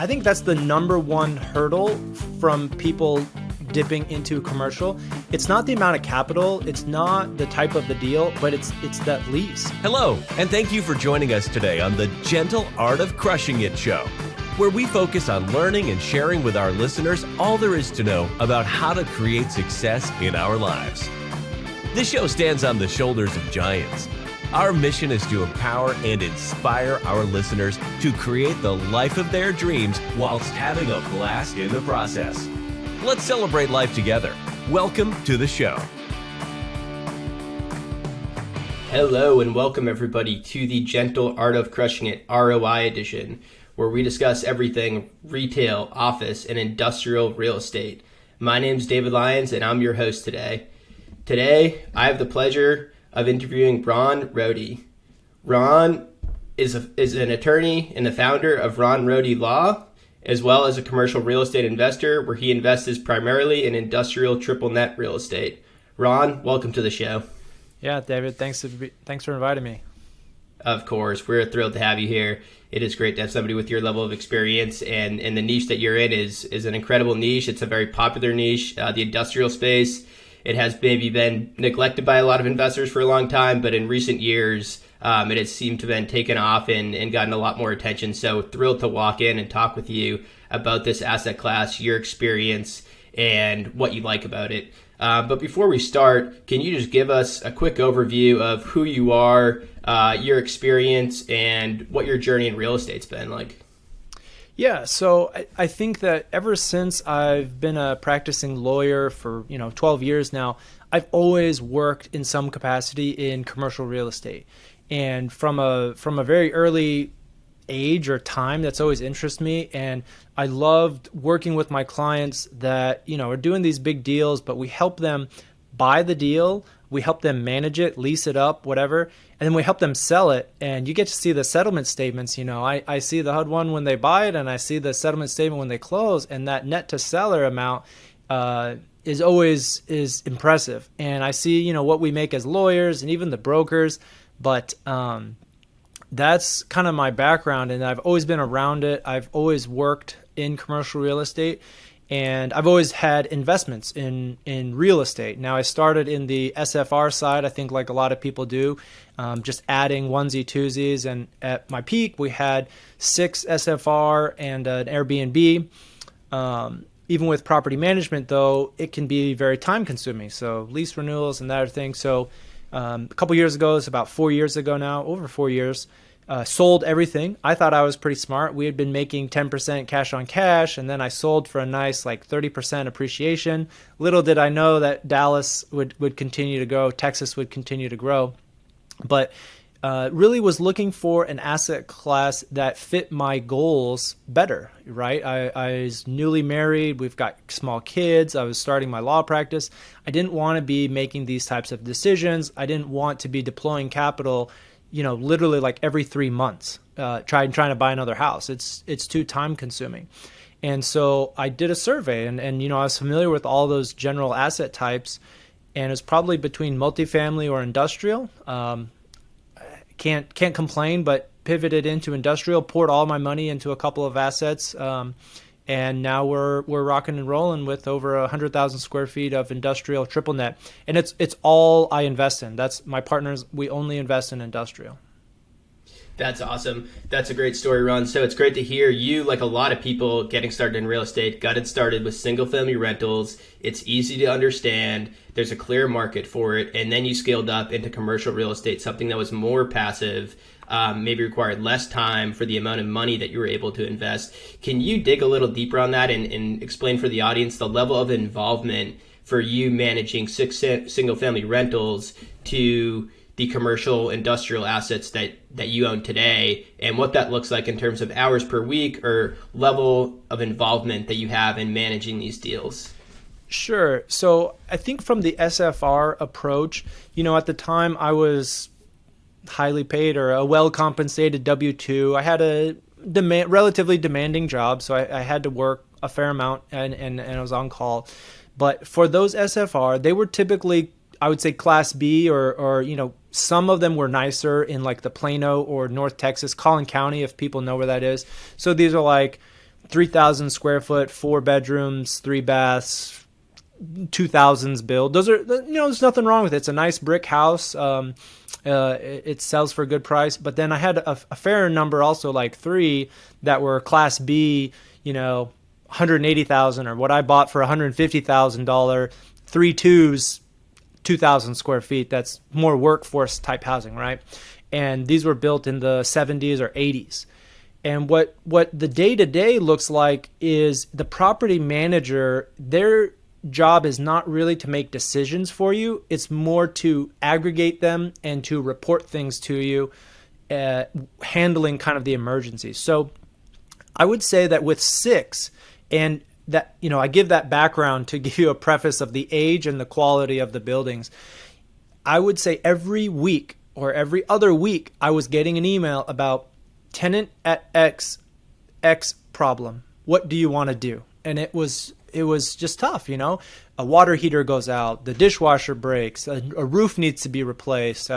I think that's the number one hurdle from people dipping into commercial. It's not the amount of capital, it's not the type of the deal, but it's that lease. Hello, and thank you for joining us today on the Gentle Art of Crushing It show, where we focus on learning and sharing with our listeners all there is to know about how to create success in our lives. This show stands on the shoulders of giants. Our mission is to empower and inspire our listeners to create the life of their dreams whilst having a blast in the process. Let's celebrate life together. Welcome to the show. Hello and welcome everybody to the Gentle Art of Crushing It ROI edition, where we discuss everything retail, office, and industrial real estate. My name's David Lyons and I'm your host today. Today, I have the pleasure of interviewing Ron Rohde. Ron is an attorney and the founder of Ron Rohde Law, as well as a commercial real estate investor where he invests primarily in industrial triple net real estate. Ron, welcome to the show. Yeah, David, thanks for inviting me. Of course, we're thrilled to have you here. It is great to have somebody with your level of experience, and the niche that you're in is an incredible niche. It's a very popular niche, the industrial space. It has maybe been neglected by a lot of investors for a long time, but in recent years, it has seemed to have been taken off and gotten a lot more attention. So thrilled to walk in and talk with you about this asset class, your experience, and what you like about it. But before we start, can you just give us a quick overview of who you are, your experience, and what your journey in real estate's been like? Yeah, so I think that ever since I've been a practicing lawyer for 12 years now, I've always worked in some capacity in commercial real estate. And from a very early age or time, that's always interested me. And I loved working with my clients that are doing these big deals, but we help them buy the deal, we help them manage it, lease it up, whatever, and then we help them sell it. And you get to see the settlement statements. I see the HUD one when they buy it, and I see the settlement statement when they close, and that net to seller amount is always impressive. And I see what we make as lawyers and even the brokers, but that's kind of my background, and I've always been around it. I've always worked in commercial real estate. And I've always had investments in real estate. Now, I started in the SFR side, I think like a lot of people do, just adding onesie twosies. And at my peak, we had 6 SFR and an Airbnb. Even with property management, though, it can be very time consuming. So lease renewals and that other thing. So a couple years ago, it's about 4 years ago now, over 4 years, sold everything. I thought I was pretty smart. We had been making 10% cash on cash, and then I sold for a nice 30% appreciation. Little did I know that Dallas would continue to grow, Texas would continue to grow. But really was looking for an asset class that fit my goals better, right? I was newly married. We've got small kids. I was starting my law practice. I didn't want to be making these types of decisions. I didn't want to be deploying capital literally every 3 months, trying to buy another house. It's too time consuming. And so I did a survey and I was familiar with all those general asset types, and it's probably between multifamily or industrial. Can't complain, but pivoted into industrial, poured all my money into a couple of assets. And now we're rocking and rolling with over 100,000 square feet of industrial triple net. And it's all I invest in. That's my partners. We only invest in industrial. That's awesome. That's a great story, Ron. So it's great to hear you, like a lot of people getting started in real estate, got it started with single family rentals. It's easy to understand. There's a clear market for it. And then you scaled up into commercial real estate, something that was more passive, maybe required less time for the amount of money that you were able to invest. Can you dig a little deeper on that and explain for the audience the level of involvement for you managing 6 single family rentals to the commercial industrial assets that you own today, and what that looks like in terms of hours per week or level of involvement that you have in managing these deals? Sure. So I think from the SFR approach, at the time I was highly paid or a well-compensated W-2. I had a relatively demanding job, so I had to work a fair amount and I was on call. But for those SFR, they were typically, I would say, Class B or some of them were nicer in the Plano or North Texas, Collin County, if people know where that is. So these are 3,000 square foot, 4 bedrooms, 3 baths, 2000s build. Those are, there's nothing wrong with it. It's a nice brick house. It sells for a good price. But then I had a fair number also, like 3 that were Class B, 180,000, or what I bought for $150,000, 3 twos, 2,000 square feet. That's more workforce type housing, right? And these were built in the 70s or 80s. And what the day-to-day looks like is the property manager, their job is not really to make decisions for you. It's more to aggregate them and to report things to you, handling kind of the emergencies. So I would say that with 6, and that, I give that background to give you a preface of the age and the quality of the buildings. I would say every week or every other week, I was getting an email about tenant at X problem. What do you want to do? And it was just tough, A water heater goes out, the dishwasher breaks, a roof needs to be replaced.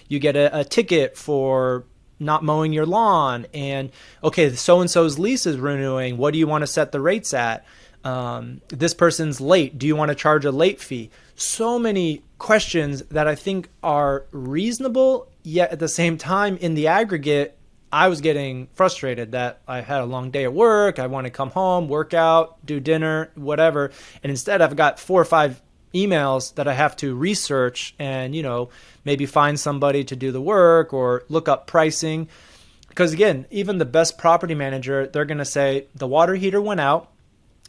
You get a ticket for not mowing your lawn, and okay, so-and-so's lease is renewing. What do you want to set the rates at? This person's late. Do you want to charge a late fee? So many questions that I think are reasonable, yet at the same time, in the aggregate, I was getting frustrated that I had a long day at work. I want to come home, work out, do dinner, whatever. And instead I've got 4 or 5 emails that I have to research and, maybe find somebody to do the work or look up pricing. Because again, even the best property manager, they're going to say the water heater went out.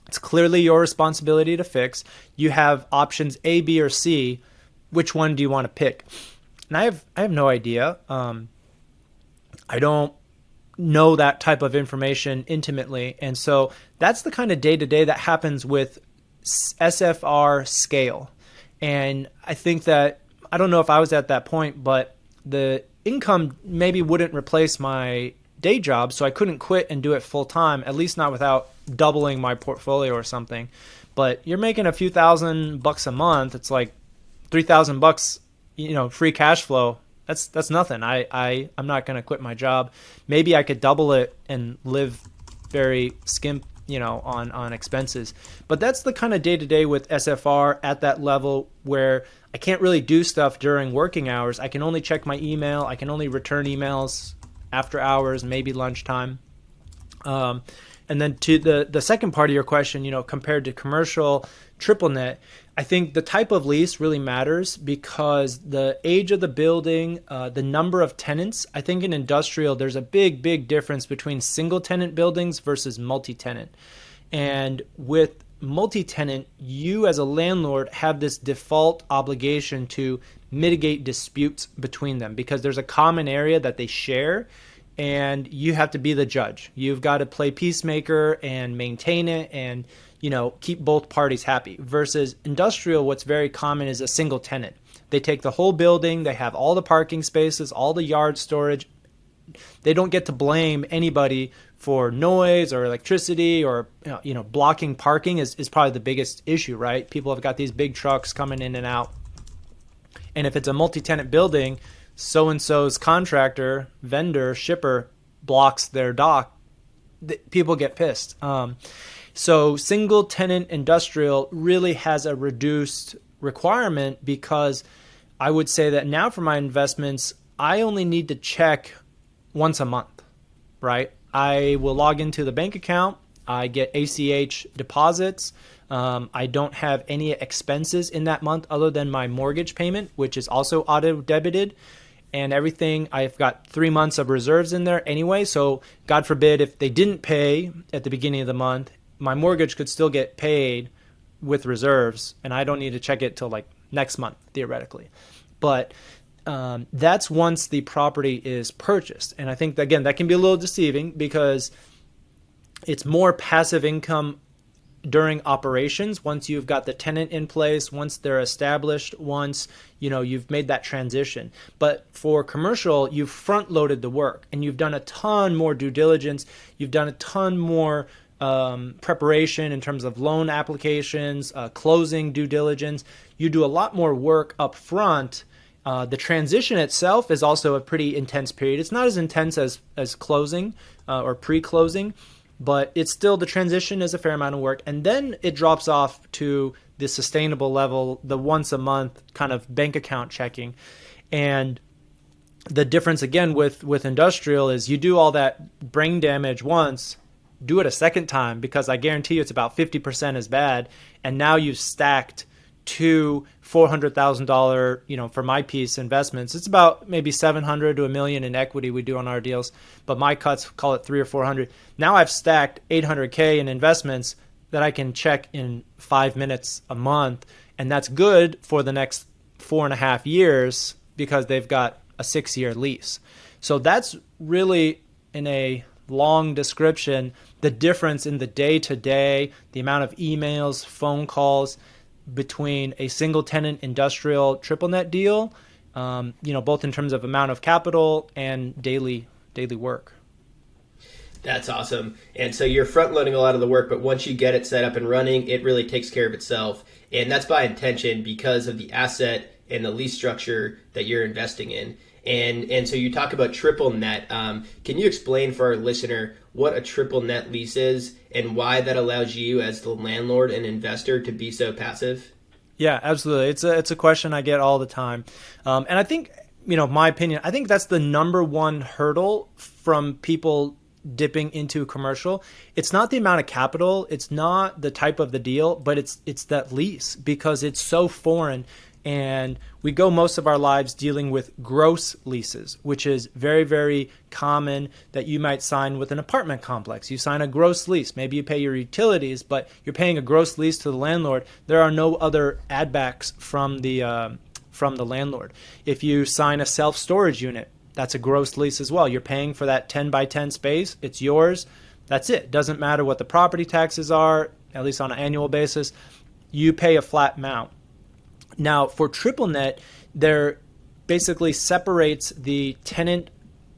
It's clearly your responsibility to fix. You have options A, B, or C. Which one do you want to pick? And I have no idea. I don't know that type of information intimately. And so that's the kind of day-to-day that happens with SFR scale. And I think that, I don't know if I was at that point, but the income maybe wouldn't replace my day job, so I couldn't quit and do it full time, at least not without doubling my portfolio or something. But you're making a few $1,000 a month. It's like $3,000, free cash flow. That's nothing. I'm not going to quit my job. Maybe I could double it and live very skimp, on expenses. But that's the kind of day-to-day with SFR at that level where I can't really do stuff during working hours. I can only check my email. I can only return emails after hours, maybe lunchtime. And then to the second part of your question, compared to commercial triple net, I think the type of lease really matters because the age of the building, the number of tenants. I think in industrial, there's a big difference between single tenant buildings versus multi-tenant. And with multi-tenant, you as a landlord have this default obligation to mitigate disputes between them because there's a common area that they share. And you have to be the judge. You've got to play peacemaker and maintain it and, keep both parties happy. Versus industrial, what's very common is a single tenant. They take the whole building. They have all the parking spaces, all the yard storage. They don't get to blame anybody for noise or electricity or, blocking parking is probably the biggest issue, right? People have got these big trucks coming in and out. And if it's a multi-tenant building, so-and-so's contractor, vendor, shipper blocks their dock, people get pissed. So single tenant industrial really has a reduced requirement because I would say that now for my investments, I only need to check once a month, right? I will log into the bank account. I get ACH deposits. I don't have any expenses in that month other than my mortgage payment, which is also auto debited. And everything, I've got 3 months of reserves in there anyway. So God forbid if they didn't pay at the beginning of the month, my mortgage could still get paid with reserves. And I don't need to check it till like next month, theoretically. But that's once the property is purchased. And I think, again, that can be a little deceiving because it's more passive income during operations once you've got the tenant in place, once they're established, once you've made that transition. But for commercial, you've front loaded the work and you've done a ton more due diligence. You've done a ton more preparation in terms of loan applications, closing due diligence. You do a lot more work up front. The transition itself is also a pretty intense period. It's not as intense as closing or pre-closing, but it's still, the transition is a fair amount of work. And then it drops off to the sustainable level, the once a month kind of bank account checking. And the difference again with industrial is you do all that brain damage once, do it a second time, because I guarantee you it's about 50% as bad. And now you've stacked two $400,000, for my piece investments. It's about maybe 700 to $1 million in equity we do on our deals, but my cuts call it 300 or 400. Now I've stacked 800K in investments that I can check in 5 minutes a month. And that's good for the next 4.5 years because they've got a 6-year lease. So that's really, in a long description, the difference in the day-to-day, the amount of emails, phone calls between a single tenant industrial triple net deal, both in terms of amount of capital and daily work. That's awesome. And so you're front loading a lot of the work, but once you get it set up and running, it really takes care of itself. And that's by intention because of the asset and the lease structure that you're investing in. And so you talk about triple net. Can you explain for our listener what a triple net lease is and why that allows you as the landlord and investor to be so passive? Yeah, absolutely. It's a question I get all the time. And I think, my opinion, I think that's the number one hurdle from people dipping into commercial. It's not the amount of capital, it's not the type of the deal, but it's that lease, because it's so foreign. And we go most of our lives dealing with gross leases, which is very, very common that you might sign with an apartment complex. You sign a gross lease. Maybe you pay your utilities, but you're paying a gross lease to the landlord. There are no other add backs from the landlord. If you sign a self-storage unit, that's a gross lease as well. You're paying for that 10 by 10 space. It's yours. That's it. Doesn't matter what the property taxes are, at least on an annual basis. You pay a flat amount. Now, for triple net, there basically separates the tenant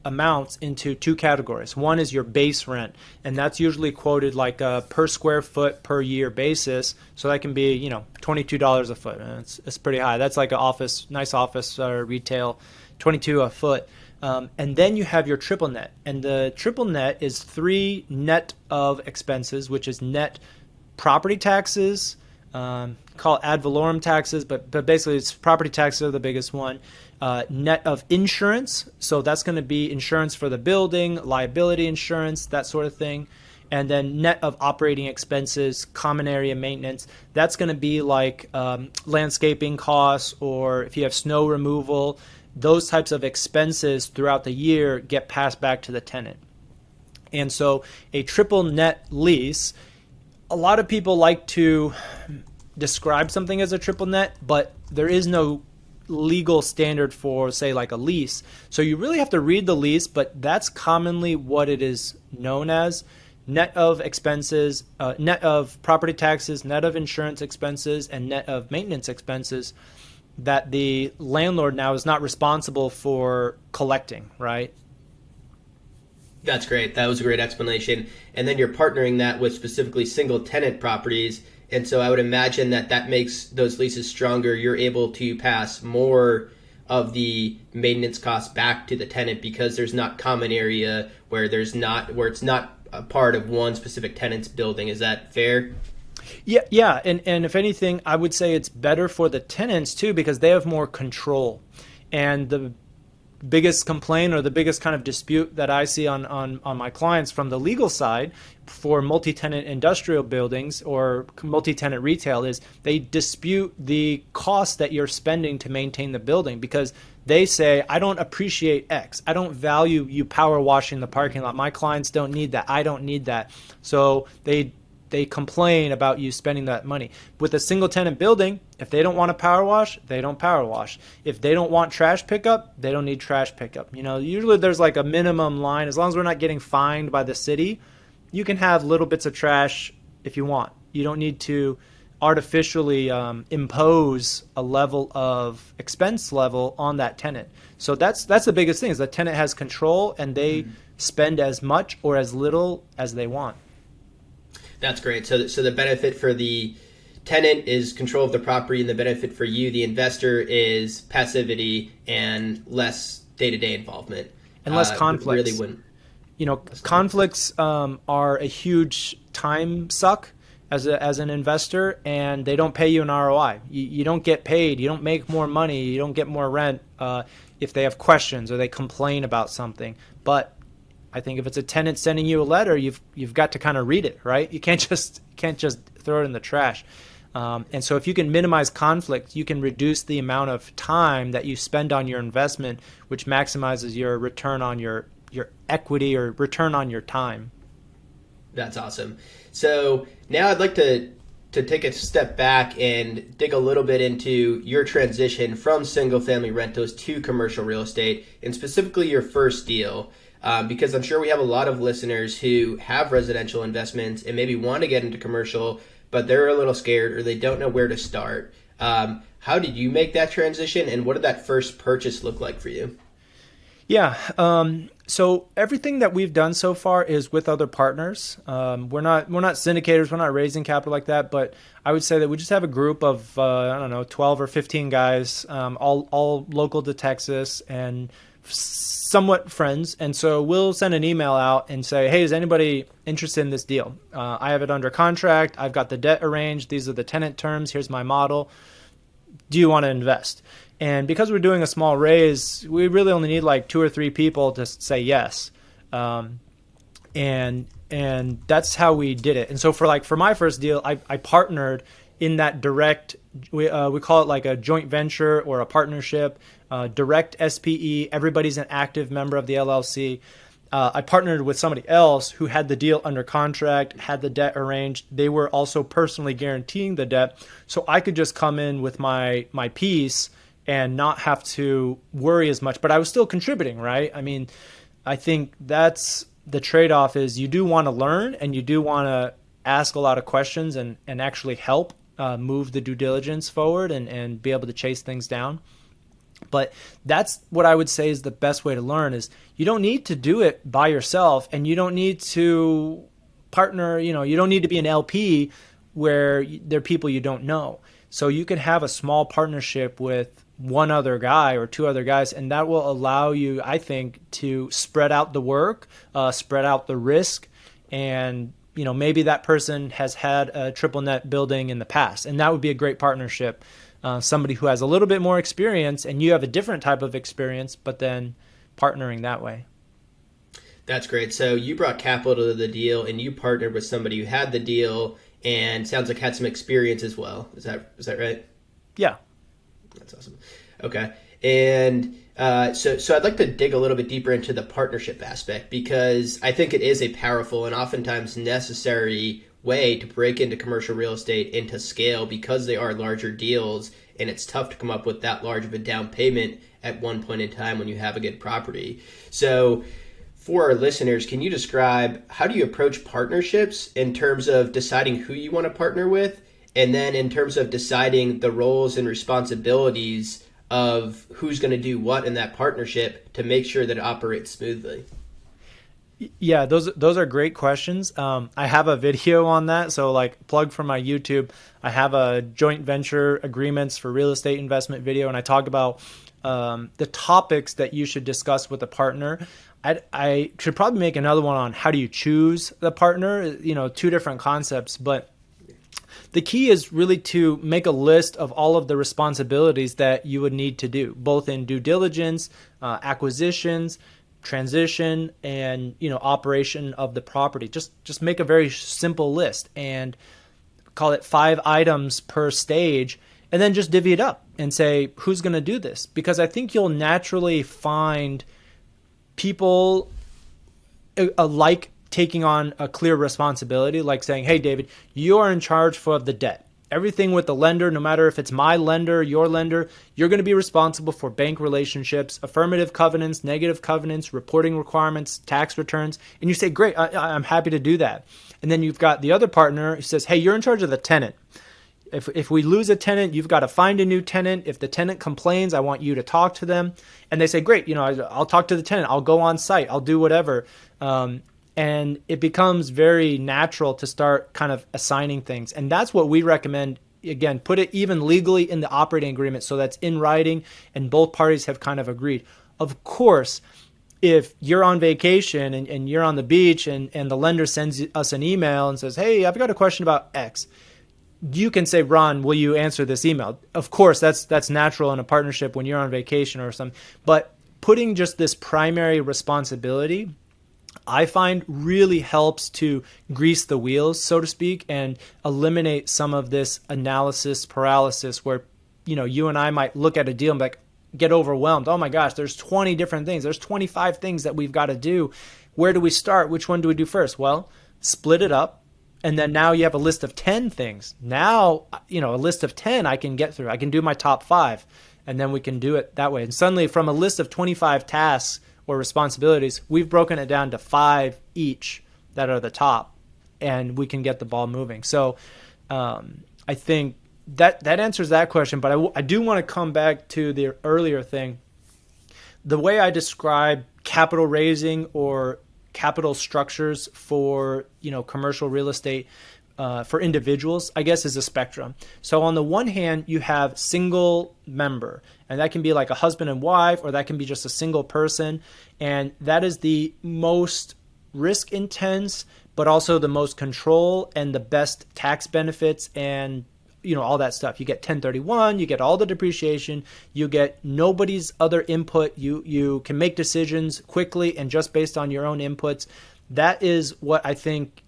amounts into two categories. One is your base rent, and that's usually quoted like a per square foot per year basis. So that can be, $22 a foot. It's pretty high. That's like nice office retail, $22 a foot. And then you have your triple net, and the triple net is 3 net of expenses, which is net property taxes, call it ad valorem taxes, but basically it's property taxes are the biggest one. Net of insurance, so that's going to be insurance for the building, liability insurance, that sort of thing. And then net of operating expenses, common area maintenance, that's going to be like landscaping costs, or if you have snow removal, those types of expenses throughout the year get passed back to the tenant. And so a triple net lease, a lot of people like to describe something as a triple net, but there is no legal standard for, say, like a lease. So you really have to read the lease, but that's commonly what it is known as. Net of expenses, net of property taxes, net of insurance expenses, and net of maintenance expenses that the landlord now is not responsible for collecting, right? That's great. That was a great explanation. And then you're partnering that with specifically single tenant properties. And so I would imagine that makes those leases stronger. You're able to pass more of the maintenance costs back to the tenant because there's not common area where it's not a part of one specific tenant's building. Is that fair? Yeah. And if anything, I would say it's better for the tenants too, because they have more control. And the biggest complaint or the biggest kind of dispute that I see on my clients from the legal side for multi-tenant industrial buildings or multi-tenant retail is they dispute the cost that you're spending to maintain the building, because they say, I don't appreciate X. I don't value you power washing the parking lot. My clients don't need that. I don't need that. So they complain about you spending that money. With a single tenant building, if they don't want to power wash, they don't power wash. If they don't want trash pickup, they don't need trash pickup. Usually there's like a minimum line. As long as we're not getting fined by the city, you can have little bits of trash if you want. You don't need to artificially impose a level of expense level on that tenant. So that's the biggest thing, is the tenant has control and they spend as much or as little as they want. That's great. So the benefit for the tenant is control of the property, and the benefit for you, the investor, is passivity and less day-to-day involvement. And less conflicts. Really wouldn't. Conflicts are a huge time suck as an investor, and they don't pay you an ROI. You don't get paid. You don't make more money. You don't get more rent if they have questions or they complain about something. But I think if it's a tenant sending you a letter, you've got to kind of read it, right? You can't just throw it in the trash. And so if you can minimize conflict, you can reduce the amount of time that you spend on your investment, which maximizes your return on your equity or return on your time. That's awesome. So now I'd like to take a step back and dig a little bit into your transition from single family rentals to commercial real estate, and specifically your first deal. Because I'm sure we have a lot of listeners who have residential investments and maybe want to get into commercial, but they're a little scared or they don't know where to start. How did you make that transition, and what did that first purchase look like for you? Yeah. So everything that we've done so far is with other partners. We're not syndicators. We're not raising capital like that. But I would say that we just have a group of 12 or 15 guys, all local to Texas and somewhat friends. And so we'll send an email out and say, hey, is anybody interested in this deal? I have it under contract. I've got the debt arranged. These are the tenant terms. Here's my model. Do you want to invest? And because we're doing a small raise, we really only need like 2 or 3 people to say yes. And that's how we did it. And so for my first deal, I partnered in that direct, we call it like a joint venture or a partnership, direct SPE. Everybody's an active member of the LLC. I partnered with somebody else who had the deal under contract, had the debt arranged. They were also personally guaranteeing the debt. So I could just come in with my piece and not have to worry as much, but I was still contributing, right? I mean, I think that's the trade-off is you do want to learn and you do want to ask a lot of questions and actually help move the due diligence forward and be able to chase things down. But that's what I would say is the best way to learn is you don't need to do it by yourself, and you don't need to partner, you don't need to be an LP where there are people you don't know. So you can have a small partnership with one other guy or 2 other guys, and that will allow you, I think, to spread out the work, spread out the risk, and maybe that person has had a triple net building in the past, and that would be a great partnership. Somebody who has a little bit more experience and you have a different type of experience, but then partnering that way. That's great. So you brought capital to the deal and you partnered with somebody who had the deal and sounds like had some experience as well. Is that right? Yeah. That's awesome. Okay. And so I'd like to dig a little bit deeper into the partnership aspect, because I think it is a powerful and oftentimes necessary way to break into commercial real estate and to scale, because they are larger deals and it's tough to come up with that large of a down payment at one point in time when you have a good property. So for our listeners, can you describe how do you approach partnerships in terms of deciding who you want to partner with, and then in terms of deciding the roles and responsibilities of who's going to do what in that partnership to make sure that it operates smoothly? Yeah, those are great questions. I have a video on that. So plug for my YouTube. I have a joint venture agreements for real estate investment video, and I talk about the topics that you should discuss with a partner. I should probably make another one on how do you choose the partner, 2 different concepts. But the key is really to make a list of all of the responsibilities that you would need to do, both in due diligence, acquisitions, transition, and operation of the property. Just make a very simple list and call it 5 items per stage, and then just divvy it up and say who's going to do this, because I think you'll naturally find people like taking on a clear responsibility, like saying, hey David, you are in charge for the debt. Everything with the lender, no matter if it's my lender, your lender, you're going to be responsible for bank relationships, affirmative covenants, negative covenants, reporting requirements, tax returns. And you say, great, I'm happy to do that. And then you've got the other partner who says, hey, you're in charge of the tenant. If we lose a tenant, you've got to find a new tenant. If the tenant complains, I want you to talk to them. And they say, great, I'll talk to the tenant. I'll go on site. I'll do whatever. And it becomes very natural to start kind of assigning things. And that's what we recommend. Again, put it even legally in the operating agreement so that's in writing and both parties have kind of agreed. Of course, if you're on vacation and you're on the beach and the lender sends us an email and says, hey, I've got a question about X, you can say, Ron, will you answer this email? Of course, that's natural in a partnership when you're on vacation or something. But putting just this primary responsibility, I find really helps to grease the wheels, so to speak, and eliminate some of this analysis paralysis where, you and I might look at a deal and be like, get overwhelmed. Oh my gosh, there's 20 different things. There's 25 things that we've got to do. Where do we start? Which one do we do first? Well, split it up. And then now you have a list of 10 things. Now, a list of 10 I can get through. I can do my top 5, and then we can do it that way. And suddenly from a list of 25 tasks or responsibilities, we've broken it down to 5 each that are the top, and we can get the ball moving. So I think that answers that question, but I do want to come back to the earlier thing. The way I describe capital raising or capital structures for commercial real estate for individuals, I guess, is a spectrum. So on the one hand, you have single member, and that can be like a husband and wife, or that can be just a single person, and that is the most risk intense, but also the most control and the best tax benefits and all that stuff. You get 1031, you get all the depreciation, you get nobody's other input. You can make decisions quickly and just based on your own inputs. That is what I think,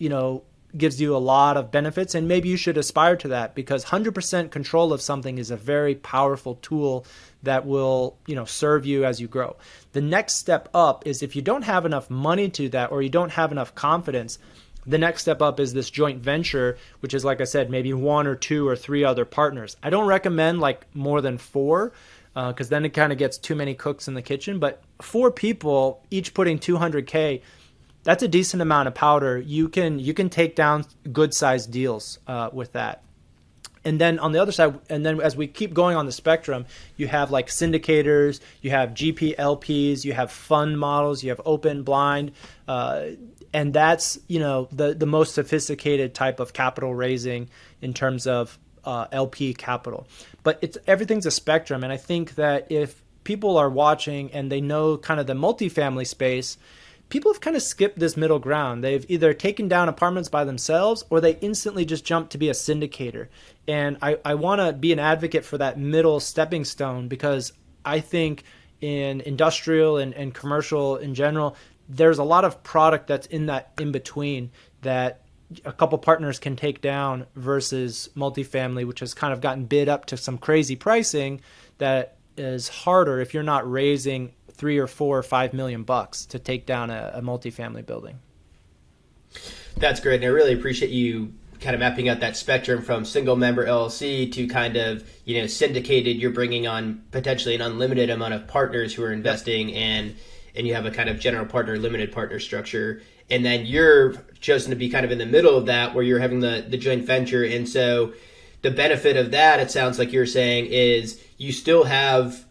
gives you a lot of benefits, and maybe you should aspire to that, because 100% control of something is a very powerful tool that will, serve you as you grow. The next step up is if you don't have enough money to that, or you don't have enough confidence, the next step up is this joint venture, which is, like I said, maybe 1 or 2 or 3 other partners. I don't recommend like more than 4, because then it kind of gets too many cooks in the kitchen. But 4 people, each putting $200K, that's a decent amount of powder. You can take down good sized deals with that. And then on the other side, and then as we keep going on the spectrum, you have like syndicators, you have GP/LPs, you have fund models, you have open blind, and that's the most sophisticated type of capital raising in terms of LP capital. But everything's a spectrum, and I think that if people are watching and they know kind of the multifamily space, people have kind of skipped this middle ground. They've either taken down apartments by themselves, or they instantly just jump to be a syndicator. And I want to be an advocate for that middle stepping stone, because I think in industrial and commercial in general, there's a lot of product that's in that in between that a couple partners can take down versus multifamily, which has kind of gotten bid up to some crazy pricing that is harder if you're not raising $3 or $4 or $5 million to take down a multifamily building. That's great, and I really appreciate you kind of mapping out that spectrum from single member LLC to kind of syndicated. You're bringing on potentially an unlimited amount of partners who are investing, and you have a kind of general partner, limited partner structure, and then you're chosen to be kind of in the middle of that, where you're having the joint venture. And so the benefit of that, it sounds like you're saying, is you still have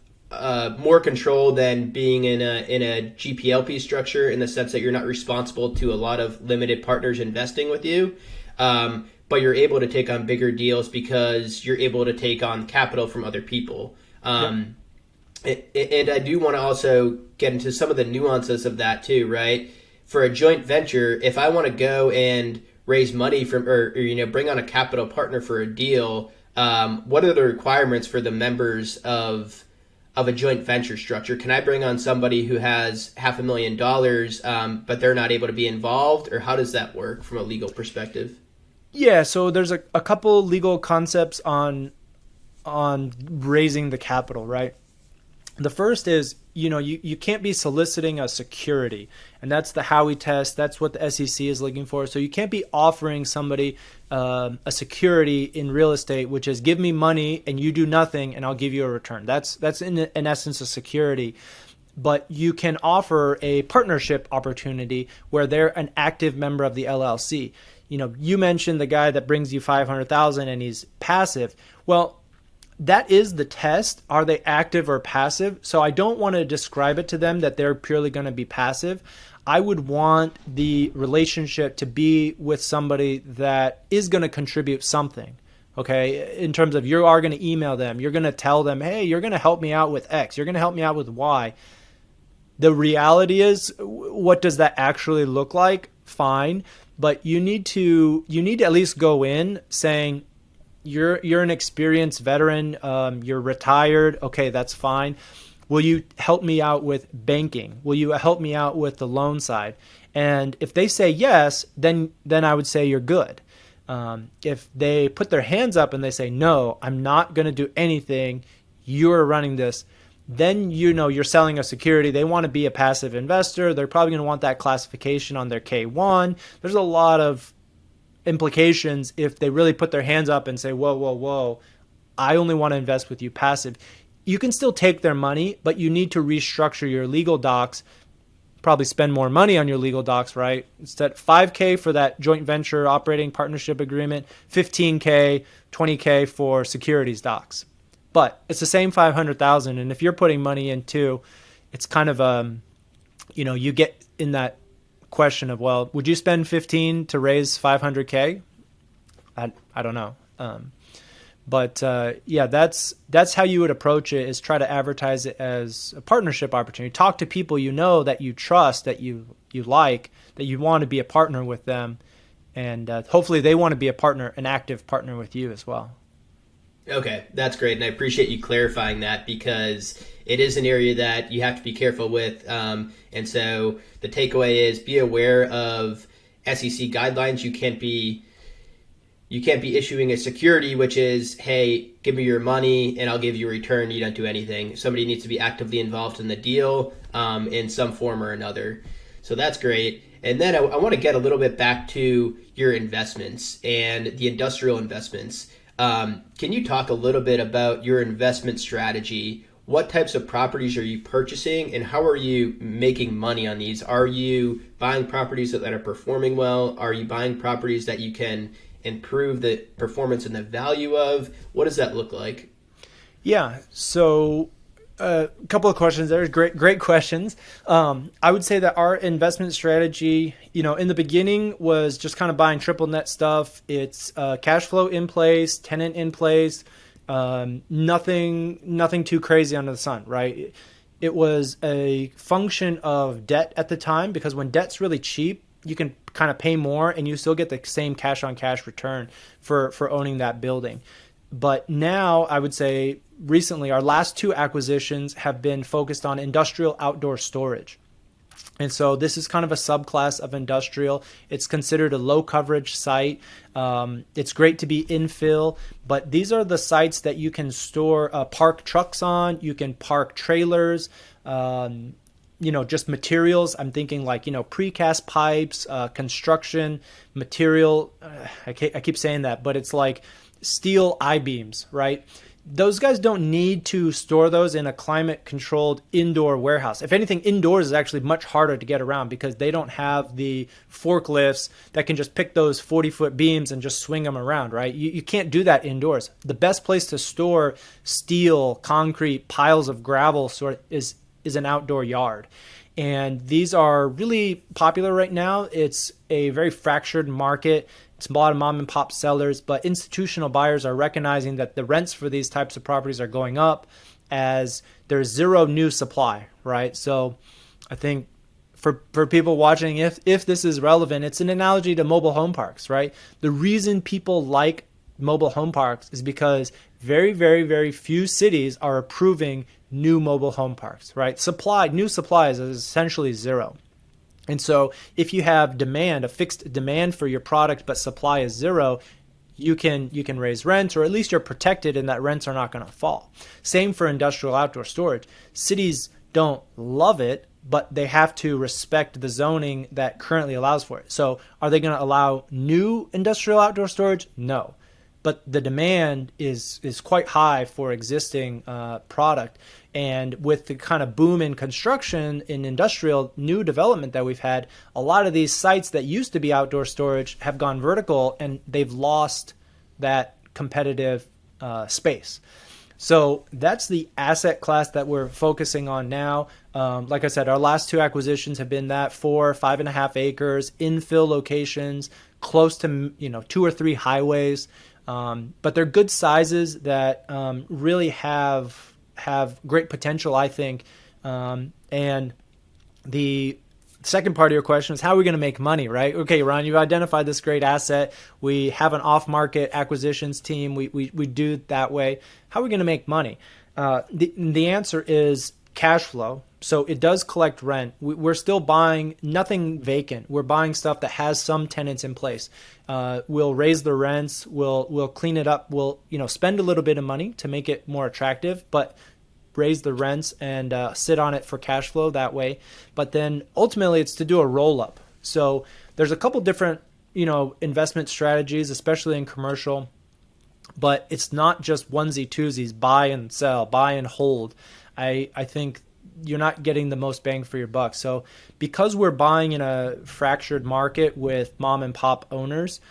more control than being in a GPLP structure, in the sense that you're not responsible to a lot of limited partners investing with you, but you're able to take on bigger deals because you're able to take on capital from other people. And I do want to also get into some of the nuances of that too, right? For a joint venture, if I want to go and raise money from, or bring on a capital partner for a deal, what are the requirements for the members of a joint venture structure? Can I bring on somebody who has $500,000, but they're not able to be involved, or how does that work from a legal perspective? Yeah, so there's a couple legal concepts on raising the capital, right? The first is, you can't be soliciting a security, and that's the Howey test. That's what the SEC is looking for. So you can't be offering somebody a security in real estate, which is give me money and you do nothing and I'll give you a return. That's in essence a security. But you can offer a partnership opportunity where they're an active member of the LLC. You mentioned the guy that brings you $500,000 and he's passive. Well, that is the test. Are they active or passive? So I don't want to describe it to them that they're purely going to be passive. I would want the relationship to be with somebody that is going to contribute something. Okay, in terms of you are going to email them, you're going to tell them, hey, you're going to help me out with X, you're going to help me out with Y. The reality is, what does that actually look like? Fine, but you need to at least go in saying you're an experienced veteran, you're retired. Okay, that's fine. Will you help me out with banking? Will you help me out with the loan side? And if they say yes, then I would say you're good. If they put their hands up and they say, no, I'm not going to do anything, you're running this, then you're selling a security. They want to be a passive investor. They're probably going to want that classification on their K1. There's a lot of implications if they really put their hands up and say, whoa, I only want to invest with you passive. You can still take their money, but you need to restructure your legal docs, probably spend more money on your legal docs, right? Instead, $5K for that joint venture operating partnership agreement, $15K, $20K for securities docs. But it's the same $500,000. And if you're putting money in too, it's kind of, you get in that question of, well, would you spend 15 to raise 500K? I don't know. But that's how you would approach it, is try to advertise it as a partnership opportunity. Talk to people that you trust, that you like, that you want to be a partner with them. And hopefully they want to be a partner, an active partner with you as well. Okay, that's great. And I appreciate you clarifying that, because it is an area that you have to be careful with. And so the takeaway is, be aware of SEC guidelines. You can't be issuing a security, which is, hey, give me your money and I'll give you a return. You don't do anything. Somebody needs to be actively involved in the deal in some form or another. So that's great. And then I want to get a little bit back to your investments and the industrial investments. Can you talk a little bit about your investment strategy? What types of properties are you purchasing, and how are you making money on these? Are you buying properties that are performing well? Are you buying properties that you can improve the performance and the value of? What does that look like? Yeah, so a couple of questions there. Great questions. I would say that our investment strategy, in the beginning was just kind of buying triple net stuff. It's cash flow in place, tenant in place, nothing too crazy under the sun, right? It was a function of debt at the time, because when debt's really cheap, you can kind of pay more and you still get the same cash on cash return for owning that building. But now I would say recently our last two acquisitions have been focused on industrial outdoor storage. And so this is kind of a subclass of industrial. It's considered a low coverage site. It's great to be infill, but these are the sites that you can store, park trucks on. You can park trailers, just materials. I'm thinking like, precast pipes, construction material. I keep saying that, but it's like steel I-beams, right? Those guys don't need to store those in a climate-controlled indoor warehouse. If anything, indoors is actually much harder to get around, because they don't have the forklifts that can just pick those 40-foot beams and just swing them around, right? You can't do that indoors. The best place to store steel, concrete, piles of gravel is an outdoor yard. And these are really popular right now. It's a very fractured market. It's a lot of mom and pop sellers, but institutional buyers are recognizing that the rents for these types of properties are going up as there's zero new supply, right? So I think for people watching, if this is relevant, it's an analogy to mobile home parks, right? The reason people like mobile home parks is because very, very, very few cities are approving new mobile home parks, right? New supply is essentially zero. And so if you have demand, a fixed demand for your product, but supply is zero, you can raise rents, or at least you're protected and that rents are not going to fall. Same for industrial outdoor storage. Cities don't love it, but they have to respect the zoning that currently allows for it. So are they going to allow new industrial outdoor storage? No. But the demand is quite high for existing product. And with the kind of boom in construction in industrial new development that we've had, a lot of these sites that used to be outdoor storage have gone vertical, and they've lost that competitive space. So that's the asset class that we're focusing on now. Like I said, our last two acquisitions have been that 5.5 acres, infill locations, close to 2 or 3 highways. But they're good sizes that really have great potential, I think. And The second part of your question is how are we going to make money, right? Okay, Ron, you've identified this great asset. We have an off-market acquisitions team. We do it that way. How are we going to make money? The answer is cash flow. So it does collect rent. We're still buying nothing vacant. We're buying stuff that has some tenants in place. We'll raise the rents. We'll clean it up. We'll spend a little bit of money to make it more attractive, but raise the rents and sit on it for cash flow that way. But then ultimately it's to do a roll up. So there's a couple different investment strategies, especially in commercial. But it's not just onesie twosies, buy and sell, buy and hold. I think you're not getting the most bang for your buck. So because we're buying in a fractured market with mom and pop owners,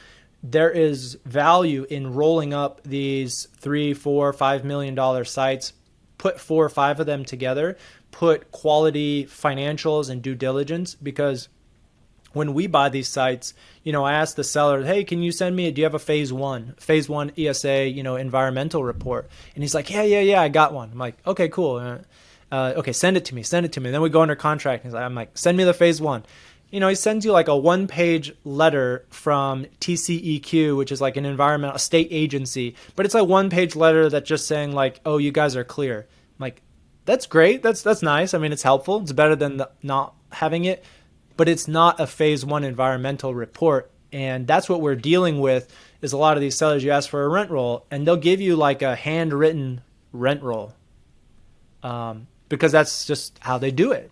there is value in rolling up these $3, $4, $5 million sites, put 4 or 5 of them together, put quality financials and due diligence, because when we buy these sites, I ask the seller, hey, can you send me, do you have a phase one ESA, environmental report? And he's like, yeah, I got one. I'm like, okay, cool. Okay, send it to me. And then we go under contract. And I'm like, send me the phase one. He sends you like a 1-page letter from TCEQ, which is like an environmental state agency, but it's a 1-page letter that's just saying like, oh, you guys are clear. I'm like, that's great. That's nice. I mean, it's helpful. It's better than not having it, but it's not a phase 1 environmental report. And that's what we're dealing with is a lot of these sellers, you ask for a rent roll and they'll give you like a handwritten rent roll because that's just how they do it.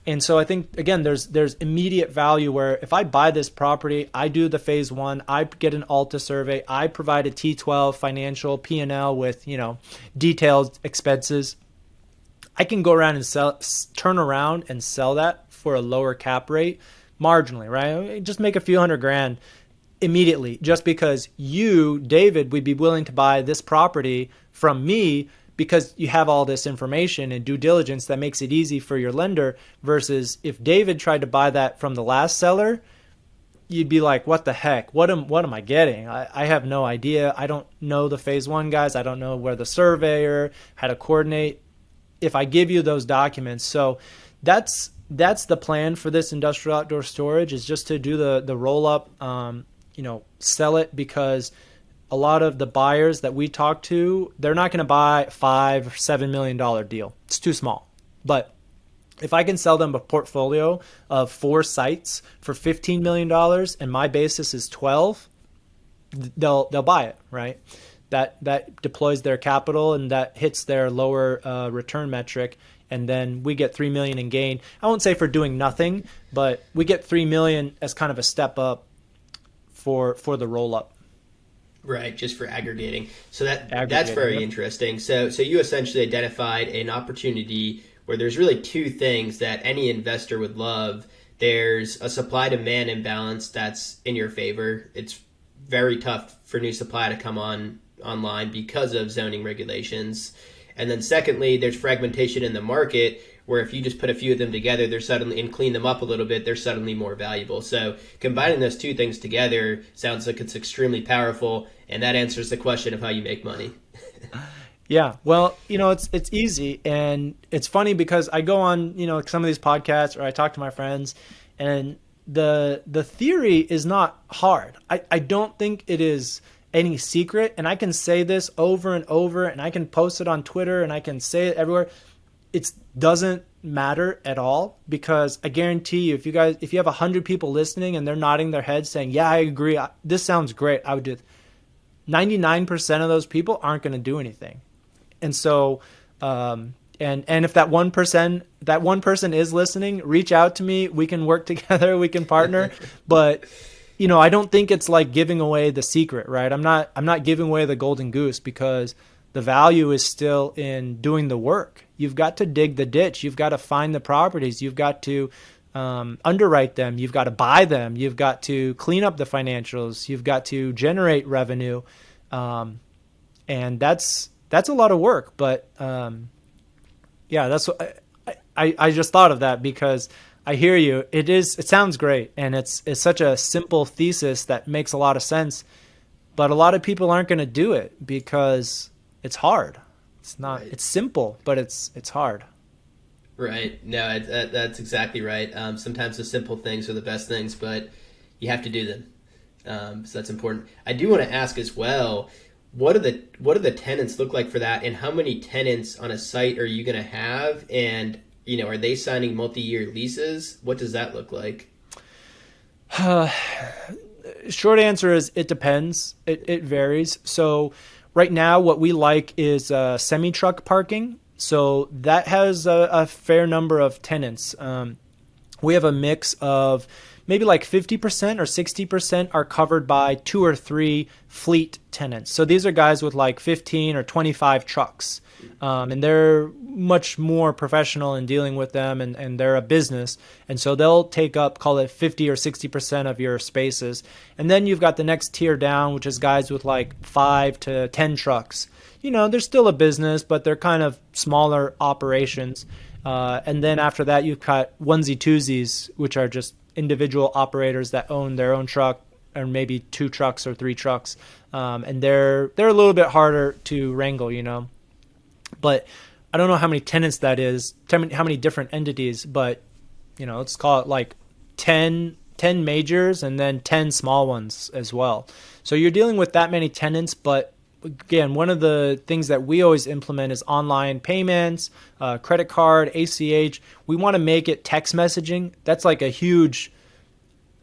And so I think, again, there's immediate value where if I buy this property, I do the phase 1, I get an ALTA survey, I provide a T12 financial P&L with, detailed expenses. I can go around and turn around and sell that for a lower cap rate marginally, right? Just make a few $100,000 immediately just because you, David, would be willing to buy this property from me because you have all this information and due diligence that makes it easy for your lender, versus if David tried to buy that from the last seller, you'd be like, what the heck? What am I getting? I have no idea. I don't know the phase 1 guys. I don't know where the surveyor, how to coordinate. If I give you those documents. So that's the plan for this industrial outdoor storage, is just to do the roll up, sell it, because a lot of the buyers that we talk to, they're not going to buy $5 or $7 million deal. It's too small. But if I can sell them a portfolio of 4 sites for $15 million and my basis is 12, they'll buy it, right? That deploys their capital and that hits their lower return metric. And then we get $3 million in gain. I won't say for doing nothing, but we get $3 million as kind of a step up for the roll up. Right, just for aggregating. So that's very interesting. So you essentially identified an opportunity where there's really 2 things that any investor would love. There's a supply-demand imbalance that's in your favor. It's very tough for new supply to come online because of zoning regulations. And then secondly, there's fragmentation in the market where if you just put a few of them together, they're suddenly, and clean them up a little bit, they're suddenly more valuable. So combining those 2 things together sounds like it's extremely powerful, and that answers the question of how you make money. Yeah, well, it's easy, and it's funny because I go on, some of these podcasts or I talk to my friends, and the theory is not hard. I don't think it is any secret, and I can say this over and over, and I can post it on Twitter, and I can say it everywhere. It doesn't matter at all, because I guarantee you, if you have 100 people listening and they're nodding their heads saying, yeah, I agree, this sounds great, I would do it, 99% of those people aren't going to do anything. And so, and if that one person is listening, reach out to me. We can work together. We can partner. But, I don't think it's like giving away the secret, right? I'm not giving away the golden goose, because the value is still in doing the work. You've got to dig the ditch. You've got to find the properties. You've got to underwrite them. You've got to buy them. You've got to clean up the financials. You've got to generate revenue. And that's a lot of work. But that's what I just thought of that, because I hear you. It sounds great. And it's such a simple thesis that makes a lot of sense. But a lot of people aren't going to do it because it's hard. It's not. Right. It's simple, but it's hard. Right. No, that's exactly right. Sometimes the simple things are the best things, but you have to do them. So that's important. I do want to ask as well, what do the tenants look like for that, and how many tenants on a site are you going to have? And are they signing multi-year leases? What does that look like? Short answer is it depends. It varies. So right now, what we like is semi-truck parking. So that has a fair number of tenants. We have a mix of maybe like 50% or 60% are covered by 2 or 3 fleet tenants. So these are guys with like 15 or 25 trucks. And they're much more professional in dealing with them, and they're a business. And so they'll take up, call it 50 or 60% of your spaces. And then you've got the next tier down, which is guys with like 5 to 10 trucks. They're still a business, but they're kind of smaller operations. And then after that, you've got onesie twosies, which are just individual operators that own their own truck, or maybe 2 trucks or 3 trucks. And they're a little bit harder to wrangle, But I don't know how many tenants that is, how many different entities, but let's call it like 10 majors and then 10 small ones as well. So you're dealing with that many tenants, but again, one of the things that we always implement is online payments, credit card, ACH. We want to make it text messaging. That's like a huge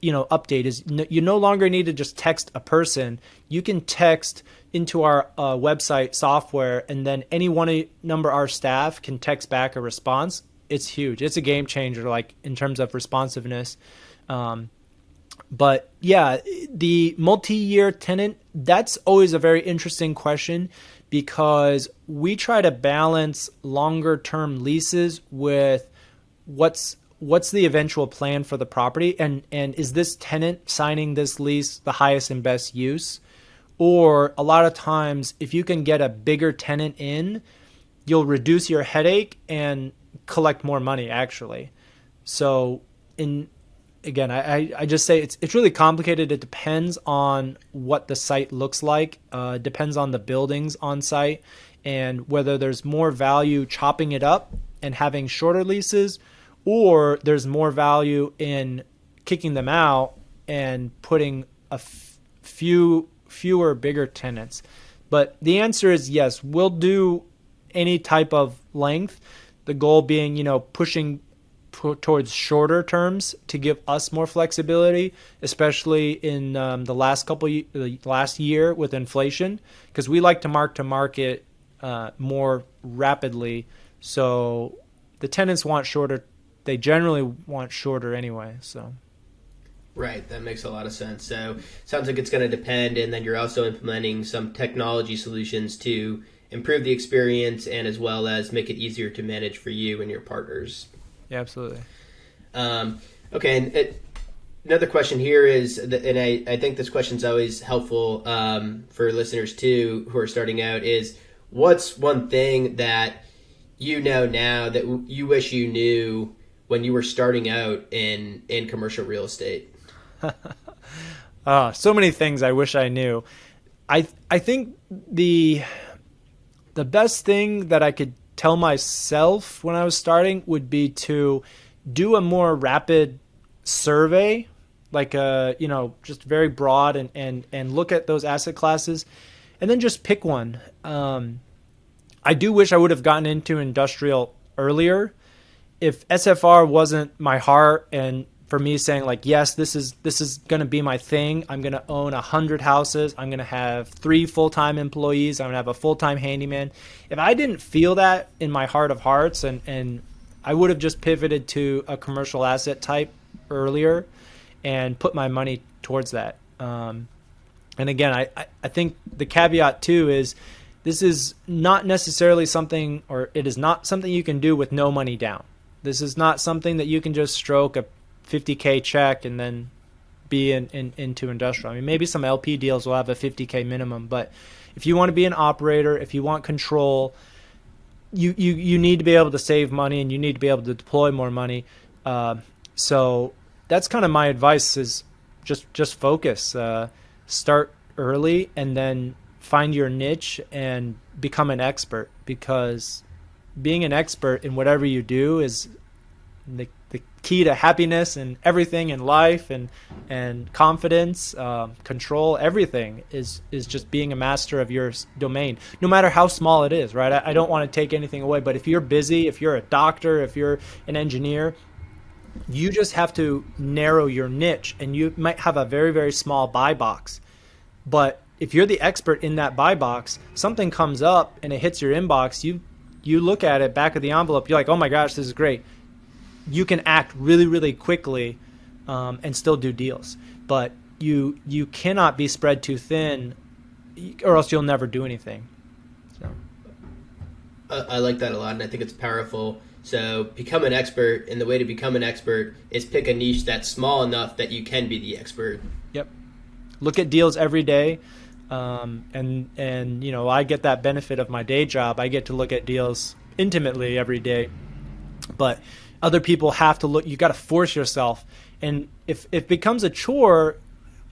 update. Is you no longer need to just text a person. You can text into our website software, and then any one number our staff can text back a response. It's huge. It's a game changer, like in terms of responsiveness. But yeah, the multi-year tenant, that's always a very interesting question, because we try to balance longer term leases with what's the eventual plan for the property, and is this tenant signing this lease the highest and best use? Or a lot of times, if you can get a bigger tenant in, you'll reduce your headache and collect more money actually. So again, I just say it's really complicated. It depends on what the site looks like, depends on the buildings on site, and whether there's more value chopping it up and having shorter leases, or there's more value in kicking them out and putting fewer bigger tenants. But the answer is yes, we'll do any type of length. The goal being, pushing towards shorter terms to give us more flexibility, especially in the last year with inflation, because we like to market more rapidly. So the tenants want shorter. They generally want shorter anyway. So. Right, that makes a lot of sense. So sounds like it's going to depend, and then you're also implementing some technology solutions to improve the experience and as well as make it easier to manage for you and your partners. Yeah, absolutely. Okay, and another question here is, and I think this question is always helpful for listeners too who are starting out, is what's one thing that you know now that you wish you knew when you were starting out in commercial real estate? So many things I wish I knew. I think the best thing that I could tell myself when I was starting would be to do a more rapid survey, like just very broad, and look at those asset classes, and then just pick one. I do wish I would have gotten into industrial earlier. If SFR wasn't my heart, and for me saying like, yes, this is going to be my thing. I'm going to own 100 houses. I'm going to have 3 full-time employees. I'm going to have a full-time handyman. If I didn't feel that in my heart of hearts, and I would have just pivoted to a commercial asset type earlier and put my money towards that. And again, I think the caveat too is this is not necessarily something, or it is not something you can do with no money down. This is not something that you can just stroke a $50K check and then be into industrial. I mean, maybe some LP deals will have a $50K minimum, but if you want to be an operator, if you want control, you need to be able to save money, and you need to be able to deploy more money. So that's kind of my advice, is just focus, start early, and then find your niche and become an expert, because being an expert in whatever you do is the key to happiness and everything in life, and confidence, control, everything is just being a master of your domain, no matter how small it is, right? I don't want to take anything away, but if you're busy, if you're a doctor, if you're an engineer, you just have to narrow your niche, and you might have a very, very small buy box. But if you're the expert in that buy box, something comes up and it hits your inbox, you look at it, back of the envelope, you're like, oh my gosh, this is great. You can act really, really quickly and still do deals. But you cannot be spread too thin, or else you'll never do anything. So I like that a lot, and I think it's powerful. So become an expert, and the way to become an expert is pick a niche that's small enough that you can be the expert. Yep. Look at deals every day. And I get that benefit of my day job. I get to look at deals intimately every day. But other people have to look. You got to force yourself. And if it becomes a chore,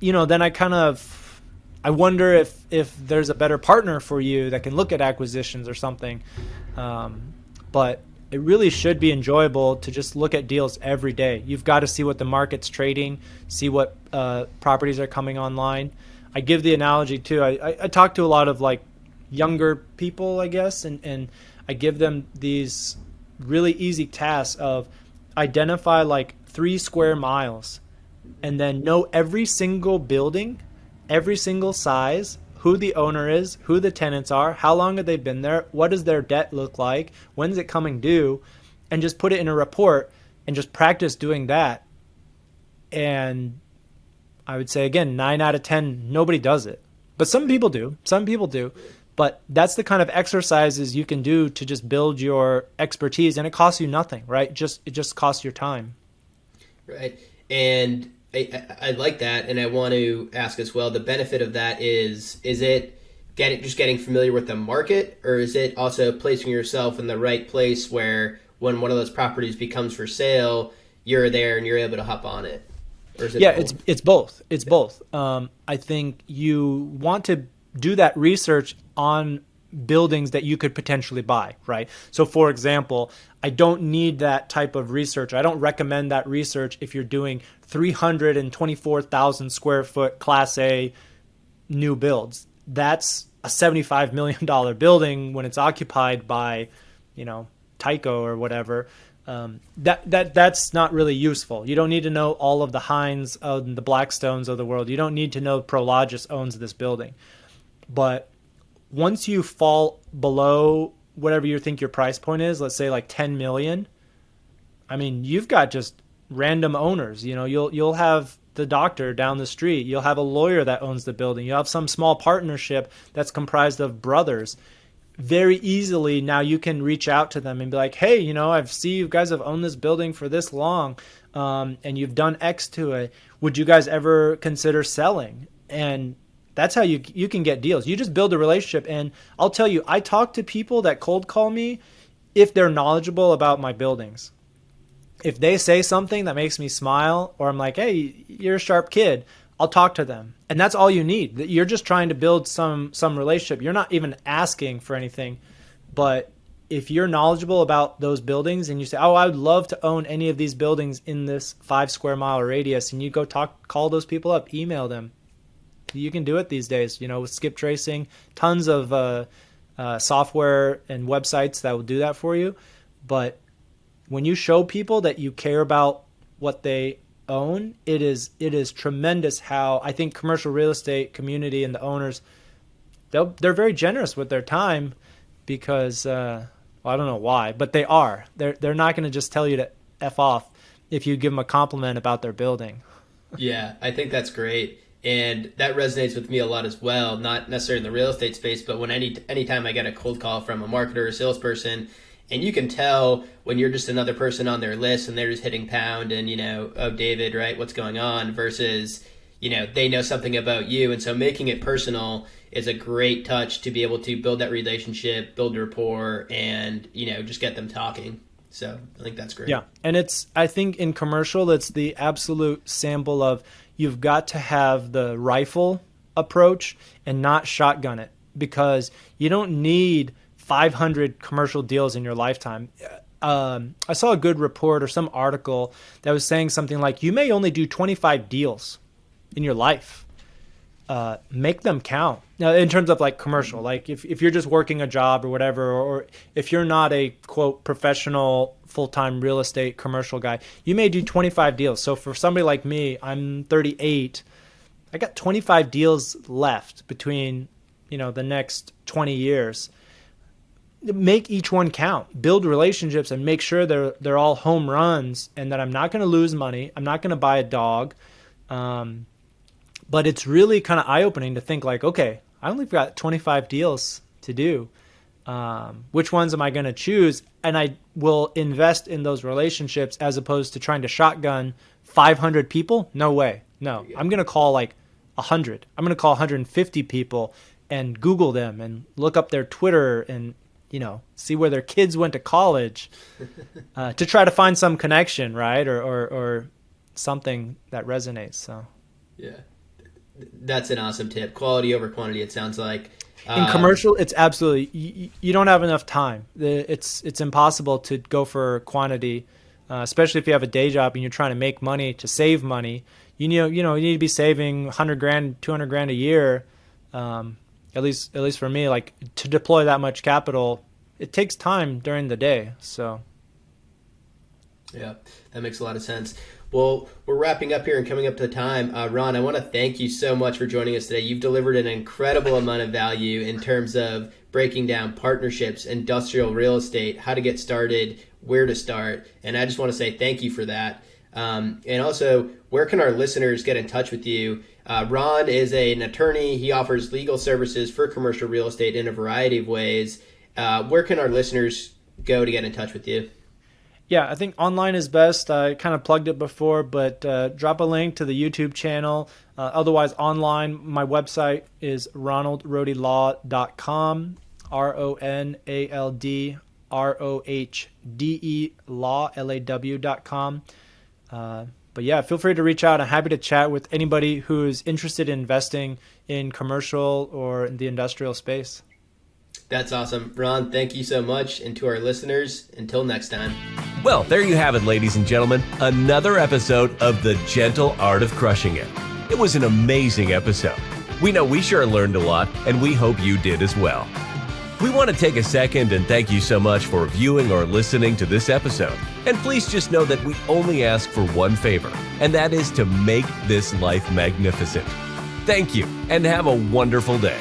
then I wonder if there's a better partner for you that can look at acquisitions or something. But it really should be enjoyable to just look at deals every day. You've got to see what the market's trading, see what properties are coming online. I give the analogy too. I talk to a lot of like younger people, I guess, and I give them these really easy tasks of identify like 3 square miles, and then know every single building, every single size, who the owner is, who the tenants are, how long have they been there, what does their debt look like, when's it coming due, and just put it in a report and just practice doing that. And I would say, again, 9 out of 10, nobody does it. But some people do. But that's the kind of exercises you can do to just build your expertise, and it costs you nothing, right? It just costs your time. Right. And I like that, and I want to ask as well, the benefit of that is it getting familiar with the market, or is it also placing yourself in the right place where when one of those properties becomes for sale, you're there and you're able to hop on it? Or is it both? It's both. It's both. I think you want to do that research on buildings that you could potentially buy, right? So for example, I don't need that type of research. I don't recommend that research if you're doing 324,000 square foot Class A new builds. That's a $75 million building when it's occupied by, Tyco or whatever. That's not really useful. You don't need to know all of the Hines and the Blackstones of the world. You don't need to know Prologis owns this building. But once you fall below whatever you think your price point is, let's say like 10 million, I mean, you've got just random owners. You'll have the doctor down the street. You'll have a lawyer that owns the building. You'll have some small partnership that's comprised of brothers. Very easily now you can reach out to them and be like, hey, I see you guys have owned this building for this long, and you've done X to it. Would you guys ever consider selling? And that's how you can get deals. You just build a relationship. And I'll tell you, I talk to people that cold call me if they're knowledgeable about my buildings. If they say something that makes me smile, or I'm like, hey, you're a sharp kid, I'll talk to them. And that's all you need. You're just trying to build some relationship. You're not even asking for anything. But if you're knowledgeable about those buildings and you say, oh, I would love to own any of these buildings in this 5 square mile radius, and you go call those people up, email them. You can do it these days, with skip tracing, tons of software and websites that will do that for you. But when you show people that you care about what they own, it is tremendous how I think commercial real estate community and the owners, they're very generous with their time because, I don't know why, but they are. They're not going to just tell you to F off if you give them a compliment about their building. Yeah, I think that's great. And that resonates with me a lot as well, not necessarily in the real estate space, but when anytime I get a cold call from a marketer or a salesperson, and you can tell when you're just another person on their list and they're just hitting pound and, oh, David, right, what's going on, versus, they know something about you. And so making it personal is a great touch to be able to build that relationship, build rapport, and, just get them talking. So I think that's great. Yeah. And I think in commercial, it's the absolute sample of you've got to have the rifle approach and not shotgun it, because you don't need 500 commercial deals in your lifetime. I saw a good report or some article that was saying something like, you may only do 25 deals in your life. Make them count. Now, in terms of like commercial, like if you're just working a job or whatever, or if you're not a quote professional full-time real estate commercial guy, you may do 25 deals. So for somebody like me, I'm 38. I got 25 deals left between, the next 20 years. Make each one count. Build relationships and make sure they're all home runs, and that I'm not going to lose money. I'm not going to buy a dog. But it's really kind of eye-opening to think like, okay, I only got 25 deals to do. Which ones am I going to choose? And I will invest in those relationships as opposed to trying to shotgun 500 people. No way. No, I'm going to call like 100. I'm going to call 150 people and Google them and look up their Twitter and, see where their kids went to college to try to find some connection, right? Or something that resonates. So, yeah. That's an awesome tip. Quality over quantity, it sounds like. In commercial, it's absolutely, you don't have enough time. It's impossible to go for quantity, especially if you have a day job and you're trying to make money, to save money. You need to be saving 100 grand, 200 grand a year. At least for me, like to deploy that much capital, it takes time during the day. So. Yeah, that makes a lot of sense. Well, we're wrapping up here and coming up to the time. Ron, I want to thank you so much for joining us today. You've delivered an incredible amount of value in terms of breaking down partnerships, industrial real estate, how to get started, where to start. And I just want to say thank you for that. And also, where can our listeners get in touch with you? Ron is an attorney. He offers legal services for commercial real estate in a variety of ways. Where can our listeners go to get in touch with you? Yeah, I think online is best. I kind of plugged it before, but drop a link to the YouTube channel. Otherwise, online, my website is ronaldrohdelaw.com, RONALDROHDE law, LAW.com. But yeah, feel free to reach out. I'm happy to chat with anybody who's interested in investing in commercial or in the industrial space. That's awesome. Ron, thank you so much. And to our listeners, until next time. Well, there you have it, ladies and gentlemen. Another episode of The Gentle Art of Crushing It. It was an amazing episode. We know we sure learned a lot, and we hope you did as well. We want to take a second and thank you so much for viewing or listening to this episode. And please just know that we only ask for one favor, and that is to make this life magnificent. Thank you, and have a wonderful day.